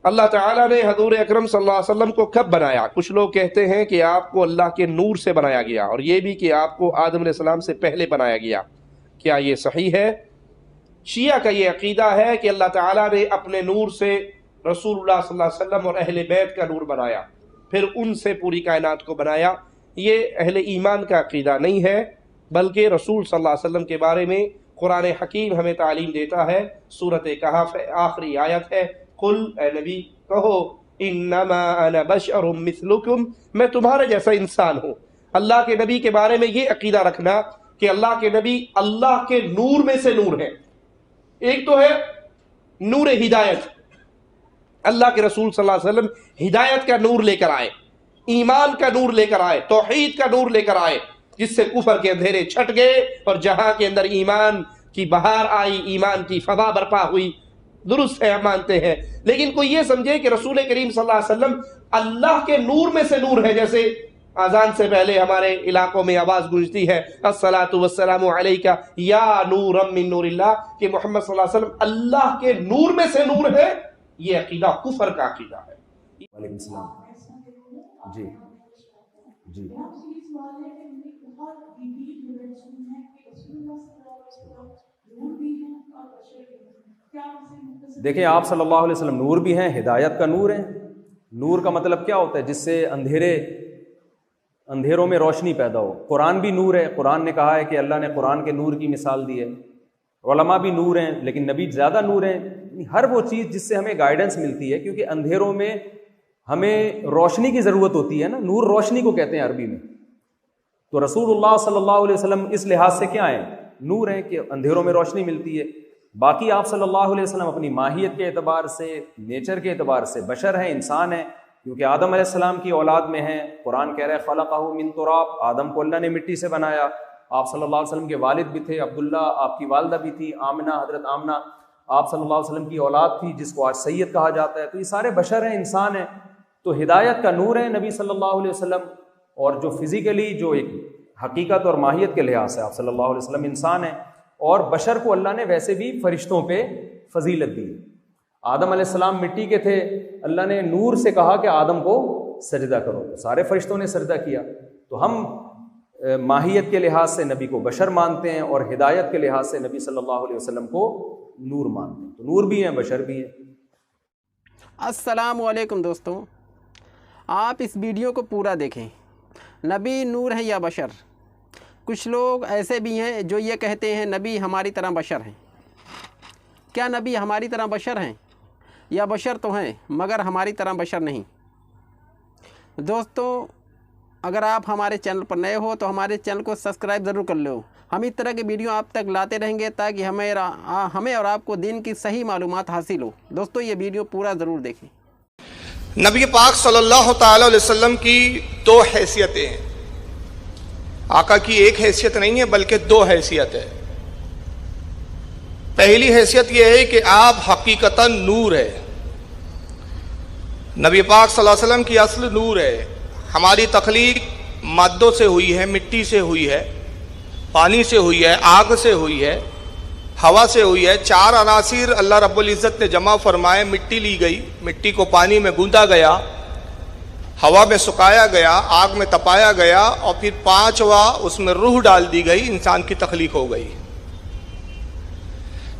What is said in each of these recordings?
اللہ تعالیٰ نے حضور اکرم صلی اللہ علیہ وسلم کو کب بنایا؟ کچھ لوگ کہتے ہیں کہ آپ کو اللہ کے نور سے بنایا گیا، اور یہ بھی کہ آپ کو آدم علیہ السلام سے پہلے بنایا گیا۔ کیا یہ صحیح ہے؟ شیعہ کا یہ عقیدہ ہے کہ اللہ تعالیٰ نے اپنے نور سے رسول اللہ صلی اللہ علیہ وسلم اور اہل بیت کا نور بنایا، پھر ان سے پوری کائنات کو بنایا۔ یہ اہل ایمان کا عقیدہ نہیں ہے، بلکہ رسول صلی اللہ علیہ وسلم کے بارے میں قرآن حکیم ہمیں تعلیم دیتا ہے۔ سورۃ کہف آخری آیت ہے، قل اے نبی کہو انما انا بشر مثلکم، میں تمہارے جیسا انسان ہوں۔ اللہ کے نبی کے بارے میں یہ عقیدہ رکھنا کہ اللہ کے نبی اللہ کے نور میں سے نور ہے۔ ایک تو ہے نور ہدایت، اللہ کے رسول صلی اللہ علیہ وسلم ہدایت کا نور لے کر آئے، ایمان کا نور لے کر آئے، توحید کا نور لے کر آئے، جس سے کفر کے اندھیرے چھٹ گئے اور جہاں کے اندر ایمان کی بہار آئی، ایمان کی فضا برپا ہوئی۔ درست ہے، ہم مانتے ہیں، لیکن کوئی یہ سمجھے کہ رسول کریم صلی اللہ علیہ وسلم اللہ کے نور میں سے نور ہے، جیسے اذان سے پہلے ہمارے علاقوں میں آواز گونجتی ہے الصلاۃ والسلام علیک یا نورا من نور اللہ، کہ محمد صلی اللہ علیہ وسلم اللہ کے نور میں سے نور ہے۔ یہ عقیدہ کفر کا عقیدہ ہے۔ وعلیکم السلام۔ جی جی دیکھیں، آپ صلی اللہ علیہ وسلم نور بھی ہیں، ہدایت کا نور ہے۔ نور کا مطلب کیا ہوتا ہے؟ جس سے اندھیروں میں روشنی پیدا ہو۔ قرآن بھی نور ہے، قرآن نے کہا ہے کہ اللہ نے قرآن کے نور کی مثال دی ہے۔ علماء بھی نور ہیں، لیکن نبی زیادہ نور ہیں۔ ہر وہ چیز جس سے ہمیں گائیڈنس ملتی ہے، کیونکہ اندھیروں میں ہمیں روشنی کی ضرورت ہوتی ہے نا، نور روشنی کو کہتے ہیں عربی میں۔ تو رسول اللہ صلی اللہ علیہ وسلم اس لحاظ سے کیا ہیں؟ نور ہیں کہ اندھیروں میں روشنی ملتی ہے۔ باقی آپ صلی اللہ علیہ وسلم اپنی ماہیت کے اعتبار سے، نیچر کے اعتبار سے بشر ہیں، انسان ہیں، کیونکہ آدم علیہ السلام کی اولاد میں ہیں۔ قرآن کہہ رہے خلقہ من تراب، آدم کو اللہ نے مٹی سے بنایا۔ آپ صلی اللہ علیہ وسلم کے والد بھی تھے عبداللہ، آپ کی والدہ بھی تھی آمنہ، حضرت آمنہ آپ صلی اللہ علیہ وسلم کی اولاد تھی، جس کو آج سید کہا جاتا ہے۔ تو یہ سارے بشر ہیں، انسان ہیں۔ تو ہدایت کا نور ہے نبی صلی اللہ علیہ وسلم، اور جو فزیکلی جو ایک حقیقت اور ماہیت کے لحاظ سے آپ صلی اللہ علیہ وسلم انسان ہیں، اور بشر کو اللہ نے ویسے بھی فرشتوں پہ فضیلت دی۔ آدم علیہ السلام مٹی کے تھے، اللہ نے نور سے کہا کہ آدم کو سجدہ کرو، تو سارے فرشتوں نے سجدہ کیا۔ تو ہم ماہیت کے لحاظ سے نبی کو بشر مانتے ہیں، اور ہدایت کے لحاظ سے نبی صلی اللہ علیہ وسلم کو نور مانتے ہیں۔ تو نور بھی ہیں، بشر بھی ہیں۔ السلام علیکم دوستوں، آپ اس ویڈیو کو پورا دیکھیں۔ نبی نور ہے یا بشر؟ کچھ لوگ ایسے بھی ہیں جو یہ کہتے ہیں نبی ہماری طرح بشر ہیں۔ کیا نبی ہماری طرح بشر ہیں؟ یا بشر تو ہیں مگر ہماری طرح بشر نہیں؟ دوستوں، اگر آپ ہمارے چینل پر نئے ہو تو ہمارے چینل کو سبسکرائب ضرور کر لو۔ ہم اس طرح کے ویڈیو آپ تک لاتے رہیں گے تاکہ ہمیں اور آپ کو دین کی صحیح معلومات حاصل ہو۔ دوستوں، یہ ویڈیو پورا ضرور دیکھیں۔ نبی پاک صلی اللہ تعالی علیہ وسلم کی دو حیثیتیں ہیں۔ آقا کی ایک حیثیت نہیں ہے بلکہ دو حیثیت ہے۔ پہلی حیثیت یہ ہے کہ آپ حقیقتاً نور ہے۔ نبی پاک صلی اللہ علیہ وسلم کی اصل نور ہے۔ ہماری تخلیق مادوں سے ہوئی ہے، مٹی سے ہوئی ہے، پانی سے ہوئی ہے، آگ سے ہوئی ہے، ہوا سے ہوئی ہے۔ چار عناصر اللہ رب العزت نے جمع فرمائے۔ مٹی لی گئی، مٹی کو پانی میں گوندا گیا، ہوا میں سکایا گیا، آگ میں تپایا گیا، اور پھر پانچواں اس میں روح ڈال دی گئی، انسان کی تخلیق ہو گئی۔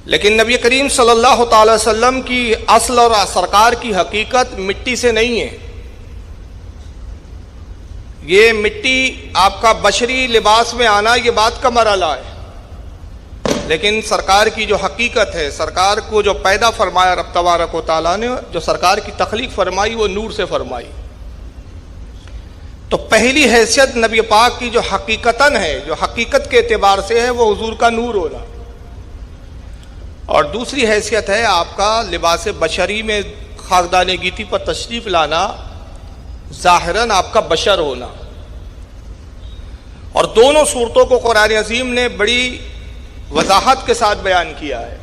لیکن نبی کریم صلی اللہ تعالی وسلم کی اصل اور سرکار کی حقیقت مٹی سے نہیں ہے۔ یہ مٹی آپ کا بشری لباس میں آنا یہ بات کا مرحلہ ہے، لیکن سرکار کی جو حقیقت ہے، سرکار کو جو پیدا فرمایا رب تبارک و تعالیٰ نے، جو سرکار کی تخلیق فرمائی وہ نور سے فرمائی۔ تو پہلی حیثیت نبی پاک کی جو حقیقتاً ہے، جو حقیقت کے اعتبار سے ہے، وہ حضور کا نور ہونا۔ اور دوسری حیثیت ہے آپ کا لباس بشری میں خاکدان گیتی پر تشریف لانا، ظاہراً آپ کا بشر ہونا۔ اور دونوں صورتوں کو قرآن عظیم نے بڑی وضاحت کے ساتھ بیان کیا ہے۔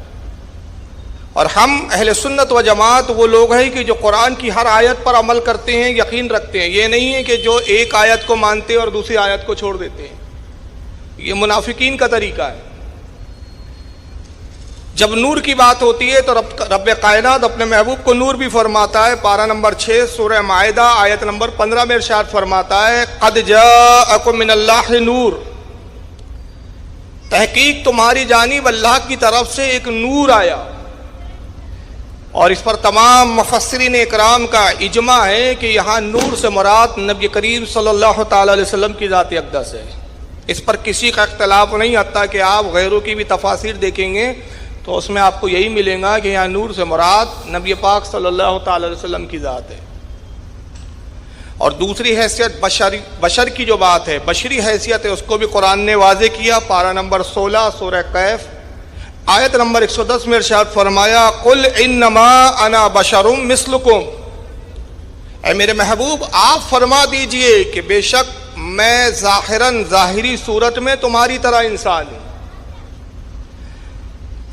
اور ہم اہل سنت و جماعت وہ لوگ ہیں کہ جو قرآن کی ہر آیت پر عمل کرتے ہیں، یقین رکھتے ہیں۔ یہ نہیں ہے کہ جو ایک آیت کو مانتے اور دوسری آیت کو چھوڑ دیتے ہیں، یہ منافقین کا طریقہ ہے۔ جب نور کی بات ہوتی ہے تو رب کائنات اپنے محبوب کو نور بھی فرماتا ہے. پارہ نمبر 6 سورہ مائدہ آیت نمبر 15 میں ارشاد فرماتا ہے قد جاءکم من اللہ نور، تحقیق تمہاری جانب اللہ کی طرف سے ایک نور آیا. اور اس پر تمام مفسرین اکرام کا اجماع ہے کہ یہاں نور سے مراد نبی کریم صلی اللہ تعالی علیہ وسلم کی ذات اقدس ہے. اس پر کسی کا اختلاف نہیں، حتیٰ کہ آپ غیروں کی بھی تفاسیر دیکھیں گے تو اس میں آپ کو یہی ملے گا کہ یہاں نور سے مراد نبی پاک صلی اللہ تعالی علیہ وسلم کی ذات ہے. اور دوسری حیثیت بشر کی جو بات ہے، بشری حیثیت ہے، اس کو بھی قرآن نے واضح کیا. پارہ نمبر 16 سورہ کہف آیت نمبر 110 میں ارشاد فرمایا قل انما انا بشر مثلکم، اے میرے محبوب آپ فرما دیجئے کہ بے شک میں ظاہراً ظاہری صورت میں تمہاری طرح انسان ہوں.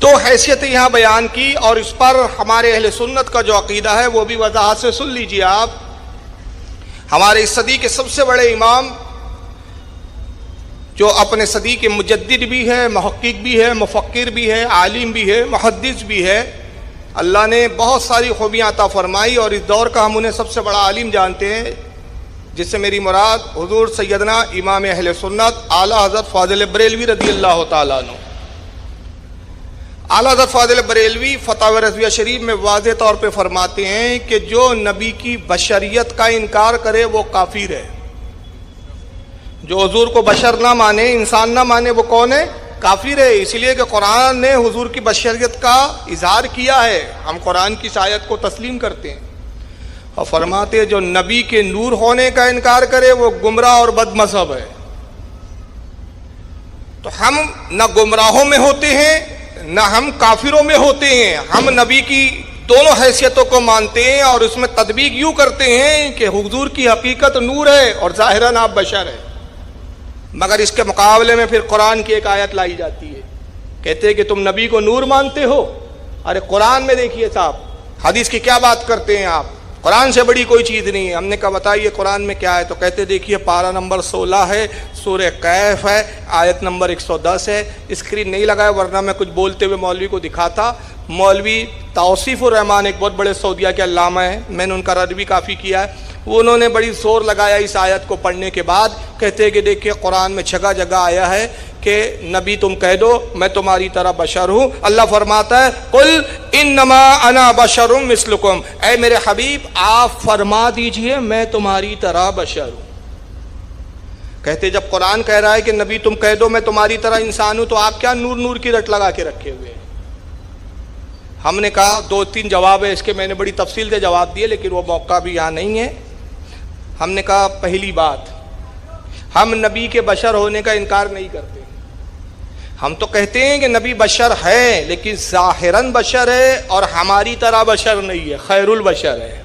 تو حیثیت یہاں بیان کی، اور اس پر ہمارے اہل سنت کا جو عقیدہ ہے وہ بھی وضاحت سے سن لیجئے آپ. ہمارے اس صدی کے سب سے بڑے امام جو اپنے صدی کے مجدد بھی ہے، محقق بھی ہے، مفکر بھی ہے، عالم بھی ہے، محدث بھی ہے، اللہ نے بہت ساری خوبیاں عطا فرمائی، اور اس دور کا ہم انہیں سب سے بڑا عالم جانتے ہیں، جس سے میری مراد حضور سیدنا امام اہل سنت اعلیٰ حضرت فاضل بریلوی رضی اللہ تعالیٰ عنہ. اعلیٰ حضرت فاضل بریلوی فتاوی رضویہ شریف میں واضح طور پہ فرماتے ہیں کہ جو نبی کی بشریت کا انکار کرے وہ کافر ہے. جو حضور کو بشر نہ مانے، انسان نہ مانے، وہ کون ہے؟ کافر ہے. اس لیے کہ قرآن نے حضور کی بشریت کا اظہار کیا ہے، ہم قرآن کی آیت کو تسلیم کرتے ہیں. اور فرماتے ہیں جو نبی کے نور ہونے کا انکار کرے وہ گمراہ اور بد مذہب ہے. تو ہم نہ گمراہوں میں ہوتے ہیں نہ ہم کافروں میں ہوتے ہیں، ہم نبی کی دونوں حیثیتوں کو مانتے ہیں اور اس میں تطبیق یوں کرتے ہیں کہ حضور کی حقیقت نور ہے اور ظاہراً آپ بشر ہیں. مگر اس کے مقابلے میں پھر قرآن کی ایک آیت لائی جاتی ہے، کہتے ہیں کہ تم نبی کو نور مانتے ہو. ارے قرآن میں دیکھیے صاحب، حدیث کی کیا بات کرتے ہیں آپ؟ قرآن سے بڑی کوئی چیز نہیں ہے. ہم نے کہا بتائیے قرآن میں کیا ہے؟ تو کہتے دیکھیے پارہ نمبر 16 ہے، سورہ کہف ہے، آیت نمبر 110 ہے. اسکرین نہیں لگایا ورنہ میں کچھ بولتے ہوئے مولوی کو دکھاتا. مولوی توصیف الرحمان ایک بہت بڑے سعودیہ کے علامہ ہیں، میں نے ان کا رد بھی کافی کیا ہے. وہ انہوں نے بڑی زور لگایا اس آیت کو پڑھنے کے بعد، کہتے ہیں کہ دیکھیے قرآن میں جگہ جگہ آیا ہے کہ نبی تم کہہ دو میں تمہاری طرح بشر ہوں. اللہ فرماتا ہے قل انما انا بشر مثلکم، اے میرے حبیب آپ فرما دیجئے میں تمہاری طرح بشر ہوں. کہتے جب قرآن کہہ رہا ہے کہ نبی تم کہہ دو میں تمہاری طرح انسان ہوں تو آپ کیا نور نور کی رٹ لگا کے رکھے ہوئے ہیں؟ ہم نے کہا 2-3 جواب ہے اس کے، میں نے بڑی تفصیل سے جواب دیے لیکن وہ موقع بھی یہاں نہیں ہے. ہم نے کہا پہلی بات، ہم نبی کے بشر ہونے کا انکار نہیں کرتے. ہم تو کہتے ہیں کہ نبی بشر ہے لیکن ظاہراً بشر ہے اور ہماری طرح بشر نہیں ہے، خیر البشر ہے،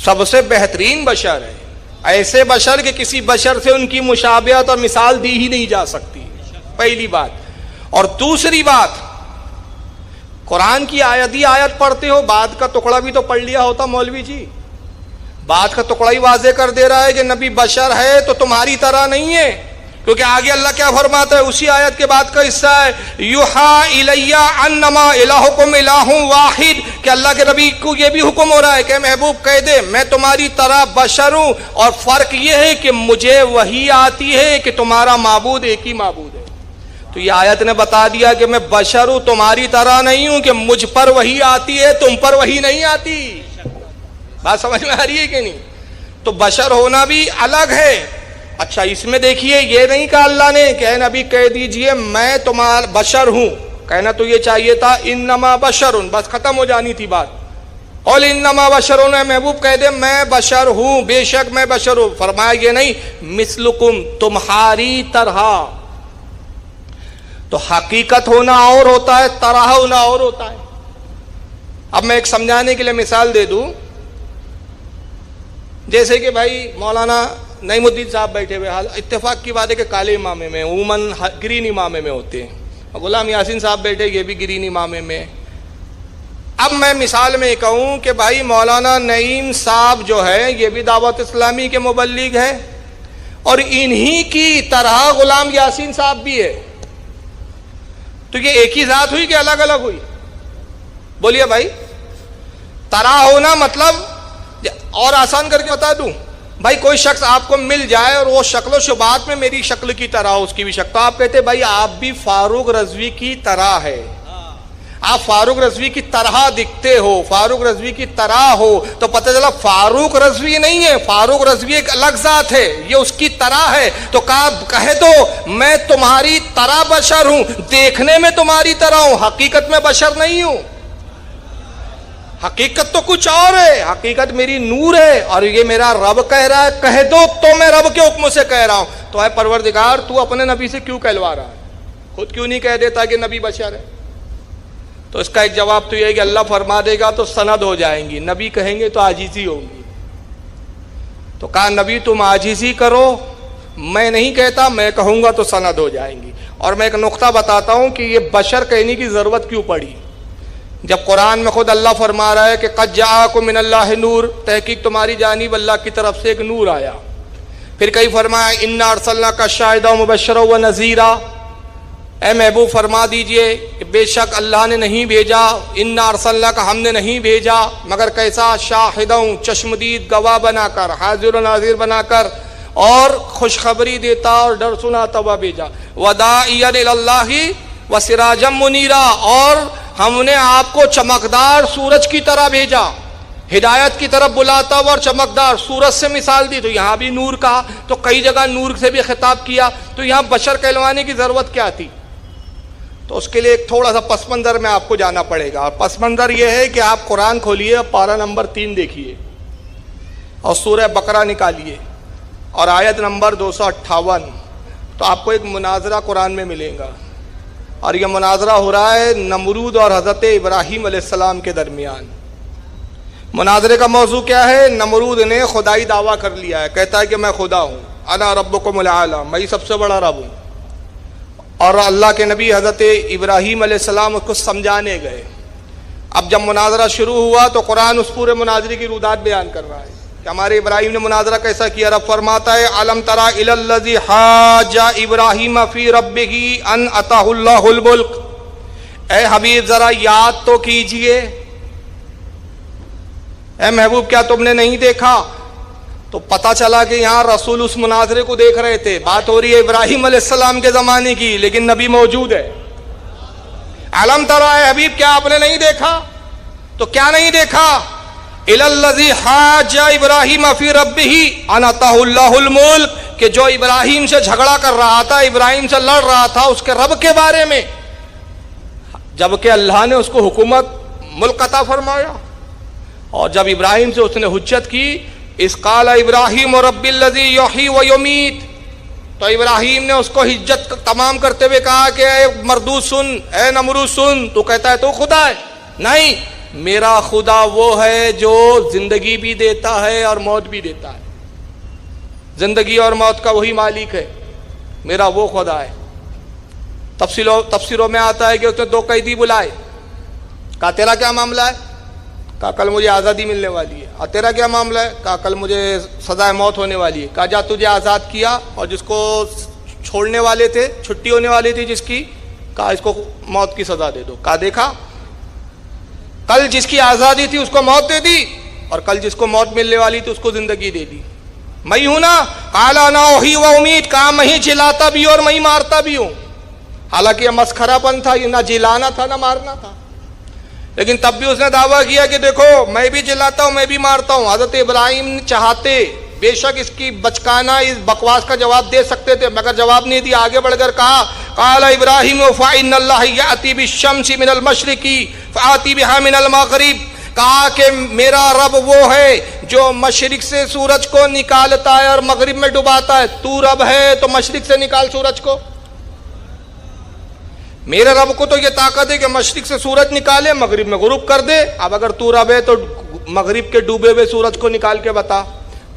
سب سے بہترین بشر ہے، ایسے بشر کہ کسی بشر سے ان کی مشابہت اور مثال دی ہی نہیں جا سکتی. پہلی بات. اور دوسری بات، قرآن کی آیت پڑھتے ہو، بعد کا ٹکڑا بھی تو پڑھ لیا ہوتا مولوی جی. بعد کا ٹکڑا ہی واضح کر دے رہا ہے کہ نبی بشر ہے تو تمہاری طرح نہیں ہے، کیونکہ آگے اللہ کیا فرماتا ہے اسی آیت کے بعد کا حصہ ہے یوحا الیہ انما الہکم الہ واحد، کہ اللہ کے نبی کو یہ بھی حکم ہو رہا ہے کہ محبوب کہہ دے میں تمہاری طرح بشر ہوں، اور فرق یہ ہے کہ مجھے وحی آتی ہے کہ تمہارا معبود ایک ہی معبود ہے. تو یہ آیت نے بتا دیا کہ میں بشر ہوں، تمہاری طرح نہیں ہوں کہ مجھ پر وحی آتی ہے تم پر وحی نہیں آتی. بات سمجھ میں آ رہی ہے کہ نہیں؟ تو بشر ہونا بھی الگ ہے. اچھا اس میں دیکھیے یہ نہیں کہا اللہ نے کہ اے نبی کہہ دیجئے میں تمہارا بشر ہوں، کہنا تو یہ چاہیے تھا انما بشرun، بس ختم ہو جانی تھی بات. قل انما بشرun، محبوب کہہ دے میں بشر ہوں، بے شک میں بشر ہوں. فرمایا یہ نہیں مثلکم، تمہاری طرح. تو حقیقت ہونا اور ہوتا ہے، طرح ہونا اور ہوتا ہے. اب میں ایک سمجھانے کے لیے مثال دے دوں، جیسے کہ بھائی مولانا نعیم الدین صاحب بیٹھے ہوئے، حال اتفاق کی بات ہے کہ کالے امامے میں، عموماً گرین امامے میں ہوتے ہیں. غلام یاسین صاحب بیٹھے یہ بھی گرین امامے میں. اب میں مثال میں کہوں کہ بھائی مولانا نعیم صاحب جو ہے یہ بھی دعوت اسلامی کے مبلغ ہے اور انہی کی طرح غلام یاسین صاحب بھی ہے. تو یہ ایک ہی ذات ہوئی کہ الگ الگ ہوئی؟ بولیے بھائی. طرح ہونا مطلب، اور آسان کر کے بتا دوں بھائی، کوئی شخص آپ کو مل جائے اور وہ شکل و شبات میں میری شکل کی طرح ہو، اس کی بھی شکل، تو آپ کہتے بھائی آپ بھی فاروق رضوی کی طرح ہے، آپ فاروق رضوی کی طرح دکھتے ہو، فاروق رضوی کی طرح ہو، تو پتہ چلا فاروق رضوی نہیں ہے، فاروق رضوی ایک الگ ذات ہے، یہ اس کی طرح ہے. تو کہہ دو میں تمہاری طرح بشر ہوں، دیکھنے میں تمہاری طرح ہوں، حقیقت میں بشر نہیں ہوں. حقیقت تو کچھ اور ہے، حقیقت میری نور ہے، اور یہ میرا رب کہہ رہا ہے. کہہ دو تو میں رب کے حکم سے کہہ رہا ہوں. تو اے پروردگار تو اپنے نبی سے کیوں کہلوا رہا ہے؟ خود کیوں نہیں کہہ دیتا کہ نبی بشر ہے؟ تو اس کا ایک جواب تو یہ ہے کہ اللہ فرما دے گا تو سند ہو جائیں گی، نبی کہیں گے تو عاجزی ہوگی. تو کہا نبی تم عاجزی کرو، میں نہیں کہتا، میں کہوں گا تو سند ہو جائیں گی. اور میں ایک نقطہ بتاتا ہوں کہ یہ بشر کہنے کی ضرورت کیوں پڑی، جب قرآن میں خود اللہ فرما رہا ہے کہ قد جاءکم من اللہ نور، تحقیق تمہاری جانب اللہ کی طرف سے ایک نور آیا. پھر کئی فرمایا انا ارسلناک شاہدا ومبشرا ونذیرا، اے محبوب فرما دیجئے کہ بے شک اللہ نے نہیں بھیجا، انا ارسلناک ہم نے نہیں بھیجا مگر کیسا، شاہدا چشمدید گواہ بنا کر، حاضر و ناظر بنا کر، اور خوشخبری دیتا اور ڈر سناتا ہوا بھیجا. وداعیا الی اللہ وسراجا منیرا، اور ہم نے آپ کو چمکدار سورج کی طرح بھیجا، ہدایت کی طرف بلاتا ہوا اور چمکدار سورج سے مثال دی. تو یہاں بھی نور کہا، تو کئی جگہ نور سے بھی خطاب کیا، تو یہاں بشر کہلوانے کی ضرورت کیا تھی؟ تو اس کے لیے ایک تھوڑا سا پس منظر میں آپ کو جانا پڑے گا. اور پس منظر یہ ہے کہ آپ قرآن کھولیے، پارہ نمبر 3 دیکھیے اور سورہ بقرہ نکالیے اور آیت نمبر 258. تو آپ کو ایک مناظرہ قرآن میں ملے گا، اور یہ مناظرہ ہو رہا ہے نمرود اور حضرت ابراہیم علیہ السلام کے درمیان. مناظرے کا موضوع کیا ہے؟ نمرود نے خدائی دعویٰ کر لیا ہے، کہتا ہے کہ میں خدا ہوں، انا ربکم الاعلی، میں سب سے بڑا رب ہوں. اور اللہ کے نبی حضرت ابراہیم علیہ السلام اس کو سمجھانے گئے. اب جب مناظرہ شروع ہوا تو قرآن اس پورے مناظرے کی رودات بیان کر رہا ہے کہ ہمارے ابراہیم نے مناظرہ کیسا کیا. رب فرماتا ہے الم تری الی الذی حاج ابراہیم فی ربہ ان اتاہ اللہ الملک، اے حبیب ذرا یاد تو کیجئے، اے محبوب کیا تم نے نہیں دیکھا؟ تو پتہ چلا کہ یہاں رسول اس مناظرے کو دیکھ رہے تھے. بات ہو رہی ہے ابراہیم علیہ السلام کے زمانے کی، لیکن نبی موجود ہے. الم تری، اے حبیب کیا آپ نے نہیں دیکھا؟ تو کیا نہیں دیکھا؟ الی الذی حاج ابراہیم فی ربہ ان اتاہ اللہ الملک، کہ جو ابراہیم سے جھگڑا کر رہا تھا، ابراہیم سے لڑ رہا تھا اس کے رب کے بارے میں، جبکہ اللہ نے اس کو حکومت ملک عطا فرمایا. اور جب ابراہیم سے اس نے حجت کی، اذ قال ابراہیم رب الذی یحیی و یمیت، تو ابراہیم نے اس کو حجت تمام کرتے ہوئے کہا کہ اے مردود سن، اے نمرود سن، تو کہتا ہے تو خدا ہے؟ نہیں، میرا خدا وہ ہے جو زندگی بھی دیتا ہے اور موت بھی دیتا ہے، زندگی اور موت کا وہی مالک ہے، میرا وہ خدا ہے. تفسیروں میں آتا ہے کہ اس نے 2 قیدی بلائے، کہا تیرا کیا معاملہ ہے؟ کہا کل مجھے آزادی ملنے والی ہے. اور تیرا کیا معاملہ ہے؟ کہا کل مجھے سزائے موت ہونے والی ہے. کہا جا تجھے آزاد کیا، اور جس کو چھوڑنے والے تھے، چھٹی ہونے والی تھی جس کی، کہا اس کو موت کی سزا دے دو. کہا دیکھا، کل جس کی آزادی تھی اس کو موت دے دی، اور کل جس کو موت ملنے والی تھی اس کو زندگی دے دی. میں ہوں نا، قال انا احیی و امید، کہا میں ہی جلاتا بھی اور میں ہی مارتا بھی ہوں. حالانکہ یہ مسخرہ پن تھا، یہ نہ جلانا تھا نہ مارنا تھا، لیکن تب بھی اس نے دعویٰ کیا کہ دیکھو میں بھی جلاتا ہوں میں بھی مارتا ہوں. حضرت ابراہیم چاہتے بے شک اس کی بچکانا اس بکواس کا جواب دے سکتے تھے، مگر جواب نہیں دیا. آگے بڑھ کر کہا قال ابراہیم فإن اللہ یأتی بالشمس من المشرق فآتی بها من المغرب، کہا کہ میرا رب وہ ہے جو مشرق سے سورج کو نکالتا ہے اور مغرب میں ڈباتا ہے. تو رب ہے تو مشرق سے نکال سورج کو. میرے رب کو تو یہ طاقت ہے کہ مشرق سے سورج نکالے مغرب میں غروب کر دے. اب اگر تو رب ہے تو مغرب کے ڈوبے ہوئے سورج کو نکال کے بتا.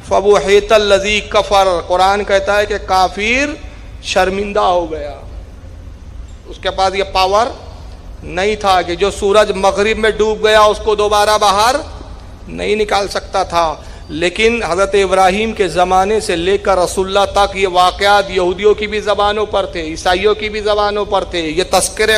فَبُحِتَ الَّذِي كَفَرَ، قرآن کہتا ہے کہ کافر شرمندہ ہو گیا، اس کے پاس یہ پاور نہیں تھا کہ جو سورج مغرب میں ڈوب گیا اس کو دوبارہ باہر نہیں نکال سکتا تھا. لیکن حضرت ابراہیم کے زمانے سے لے کر رسول اللہ تک یہ واقعات یہودیوں کی بھی زبانوں پر تھے، عیسائیوں کی بھی زبانوں پر تھے. یہ تذکرے